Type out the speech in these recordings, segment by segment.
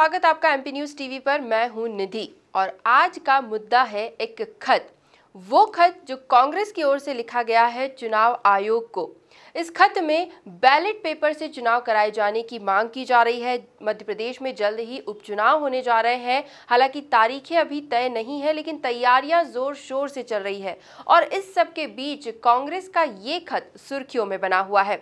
स्वागत आपका MP news TV पर। मैं हूं निधि और आज का मुद्दा है एक खत। वो खत जो कांग्रेस की ओर से लिखा गया है चुनाव आयोग को। इस खत में बैलेट पेपर से चुनाव कराए जाने की मांग की जा रही है। मध्य प्रदेश में जल्द ही उपचुनाव होने जा रहे हैं। हालांकि तारीखें अभी तय नहीं है, लेकिन तैयारियां जोर शोर से चल रही है और इस सब के बीच कांग्रेस का ये खत सुर्खियों में बना हुआ है।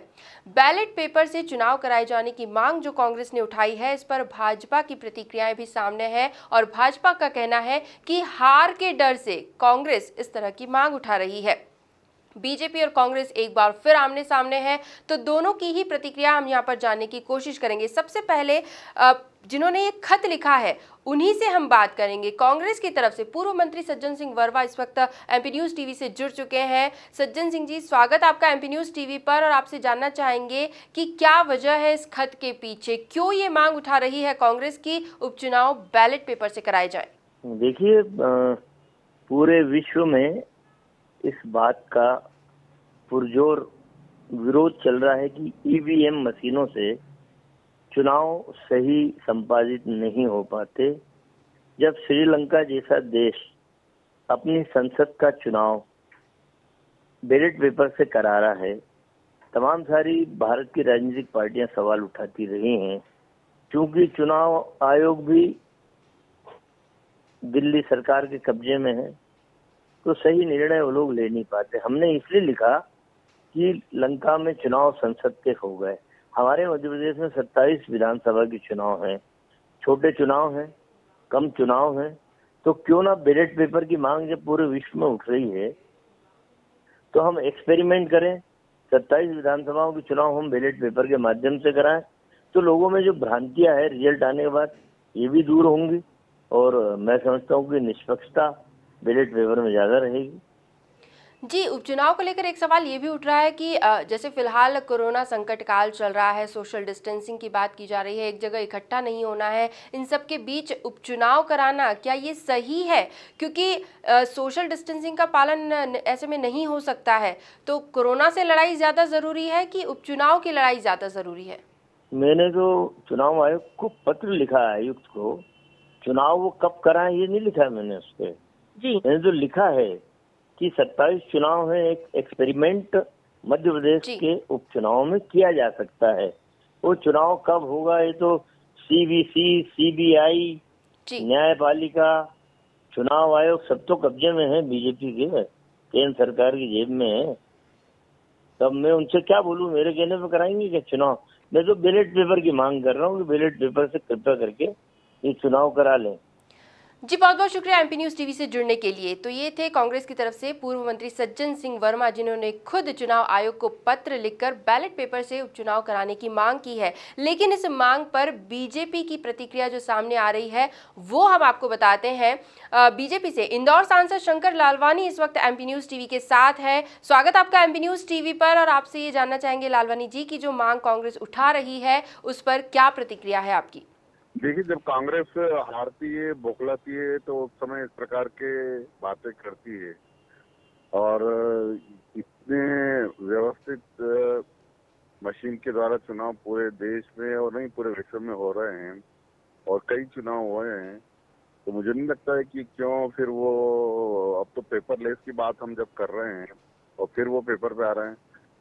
बैलेट पेपर से चुनाव कराए जाने की मांग जो कांग्रेस ने उठाई है, इस पर भाजपा की प्रतिक्रियाएं भी सामने हैं और भाजपा का कहना है कि हार के डर से कांग्रेस इस तरह की मांग उठा रही है। बीजेपी और कांग्रेस एक बार फिर आमने सामने हैं, तो दोनों की ही प्रतिक्रिया हम यहां पर जानने की कोशिश करेंगे। सबसे पहले जिन्होंने ये खत लिखा है उन्हीं से हम बात करेंगे। कांग्रेस की तरफ से पूर्व मंत्री सज्जन सिंह वर्मा इस वक्त एमपी न्यूज टीवी से जुड़ चुके हैं। सज्जन सिंह जी, स्वागत आपका एमपी न्यूज टीवी पर। और आपसे जानना चाहेंगे कि क्या वजह है इस खत के पीछे, क्यों ये मांग उठा रही है कांग्रेस की उपचुनाव बैलेट पेपर से कराए जाए। देखिए, पूरे विश्व में इस बात का पुरजोर विरोध चल रहा है कि ईवीएम मशीनों से चुनाव सही संपादित नहीं हो पाते। जब श्रीलंका जैसा देश अपनी संसद का चुनाव बैलेट पेपर से करा रहा है, तमाम सारी भारत की राजनीतिक पार्टियां सवाल उठाती रही हैं। क्योंकि चुनाव आयोग भी दिल्ली सरकार के कब्जे में है, तो सही निर्णय वो लोग ले नहीं पाते। हमने इसलिए लिखा कि लंका में चुनाव संसद के हो गए। हमारे मध्य प्रदेश में 27 विधानसभा के चुनाव हैं, छोटे चुनाव हैं, कम चुनाव हैं, तो क्यों ना बैलेट पेपर की मांग जब पूरे विश्व में उठ रही है तो हम एक्सपेरिमेंट करें। 27 विधानसभाओं के चुनाव हम बैलेट पेपर के माध्यम से कराएं, तो लोगों में जो भ्रांतियां है रिजल्ट आने के बाद ये भी दूर होंगी और मैं समझता हूँ कि निष्पक्षता बैलेट पेपर में ज्यादा रहेगी। जी, उपचुनाव को लेकर एक सवाल ये भी उठ रहा है कि जैसे फिलहाल कोरोना संकट काल चल रहा है, सोशल डिस्टेंसिंग की बात की जा रही है, एक जगह इकट्ठा नहीं होना है, इन सब के बीच उपचुनाव कराना क्या ये सही है? क्योंकि सोशल डिस्टेंसिंग का पालन ऐसे में नहीं हो सकता है, तो कोरोना से लड़ाई ज्यादा जरूरी है कि उपचुनाव की लड़ाई ज्यादा जरूरी है? मैंने तो चुनाव आयोग को पत्र लिखा है, आयुक्त को। चुनाव वो कब कराएं ये नहीं लिखा है मैंने उस पर। जी, मैंने जो लिखा है कि 27 चुनाव है, एक एक्सपेरिमेंट मध्य प्रदेश के उपचुनाव में किया जा सकता है। वो चुनाव कब होगा ये तो सीबीसी, सीबीआई, न्यायपालिका, चुनाव आयोग सब तो कब्जे में है बीजेपी के, केंद्र सरकार की जेब में है। तब मैं उनसे क्या बोलूं, मेरे कहने पे कराएंगे क्या चुनाव? मैं तो बैलेट पेपर की मांग कर रहा हूँ कि बैलेट पेपर से कृपया करके ये चुनाव करा लें। जी, बहुत बहुत शुक्रिया एमपी न्यूज टीवी से जुड़ने के लिए। तो ये थे कांग्रेस की तरफ से पूर्व मंत्री सज्जन सिंह वर्मा, जिन्होंने खुद चुनाव आयोग को पत्र लिखकर बैलेट पेपर से उपचुनाव कराने की मांग की है। लेकिन इस मांग पर बीजेपी की प्रतिक्रिया जो सामने आ रही है वो हम आपको बताते हैं। बीजेपी से इंदौर सांसद शंकर लालवानी इस वक्त एमपी न्यूज टीवी के साथ है। स्वागत आपका एमपी न्यूज टीवी पर। और आपसे ये जानना चाहेंगे लालवानी जी की जो मांग कांग्रेस उठा रही है उस पर क्या प्रतिक्रिया है आपकी? देखिए, जब कांग्रेस हारती है, बौखलाती है, तो उस समय इस प्रकार के बातें करती है और इतने व्यवस्थित मशीन के द्वारा चुनाव पूरे देश में और नहीं पूरे विश्व में हो रहे हैं और कई चुनाव हुए हैं, तो मुझे नहीं लगता है कि क्यों फिर वो अब तो पेपरलेस की बात हम जब कर रहे हैं और फिर वो पेपर पे आ रहे हैं,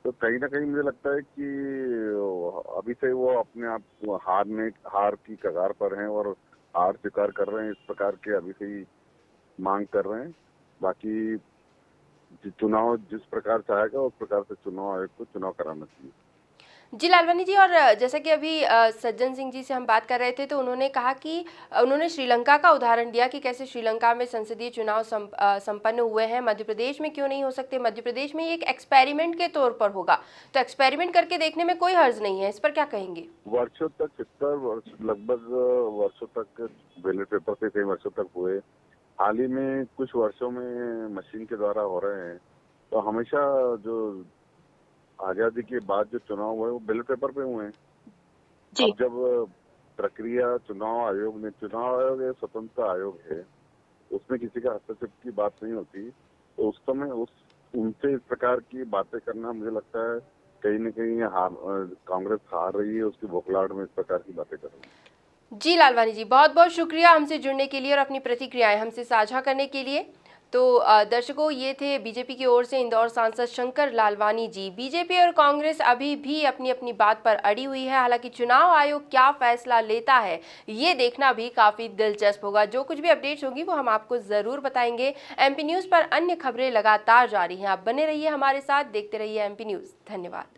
तो कहीं ना कहीं मुझे लगता है कि अभी से वो अपने आप हार की कगार पर हैं और हार स्वीकार कर रहे हैं। इस प्रकार के अभी से ही मांग कर रहे हैं। बाकी चुनाव जिस प्रकार चाहेगा उस प्रकार से चुनाव आयोग को चुनाव कराना चाहिए। जी लालवानी जी, और जैसा कि अभी सज्जन सिंह जी से हम बात कर रहे थे तो उन्होंने कहा कि उन्होंने श्रीलंका का उदाहरण दिया कि कैसे श्रीलंका में संसदीय चुनाव संपन्न हुए हैं, मध्य प्रदेश में क्यों नहीं हो सकते? मध्य प्रदेश में एक एक्सपेरिमेंट के तौर पर होगा, तो एक्सपेरिमेंट करके देखने में कोई हर्ज नहीं है। इस पर क्या कहेंगे? वर्षों तक, लगभग वर्षों तक बैलेट पेपर से कई वर्षों तक हुए, हाल ही में कुछ वर्षों में मशीन के द्वारा हो रहे हैं, तो हमेशा जो आजादी के बाद जो चुनाव हुए वो बैलेट पेपर पे हुए हैं। अब जब प्रक्रिया चुनाव आयोग एक स्वतंत्र आयोग है, उसमें किसी का हस्तक्षेप की बात नहीं होती, तो उस समय उनसे इस प्रकार की बातें करना मुझे लगता है कहीं न कहीं कांग्रेस हार रही है, उसकी बौखलाहट में इस प्रकार की बातें कर रही है। जी लालवानी जी, बहुत बहुत शुक्रिया हमसे जुड़ने के लिए और अपनी प्रतिक्रियाएं हमसे साझा करने के लिए। तो दर्शकों, ये थे बीजेपी की ओर से इंदौर सांसद शंकर लालवानी जी। बीजेपी और कांग्रेस अभी भी अपनी अपनी बात पर अड़ी हुई है। हालांकि चुनाव आयोग क्या फैसला लेता है ये देखना भी काफी दिलचस्प होगा। जो कुछ भी अपडेट्स होगी वो हम आपको जरूर बताएंगे। एमपी न्यूज पर अन्य खबरें लगातार जारी हैं। आप बने रहिए हमारे साथ, देखते रहिए एमपी न्यूज। धन्यवाद।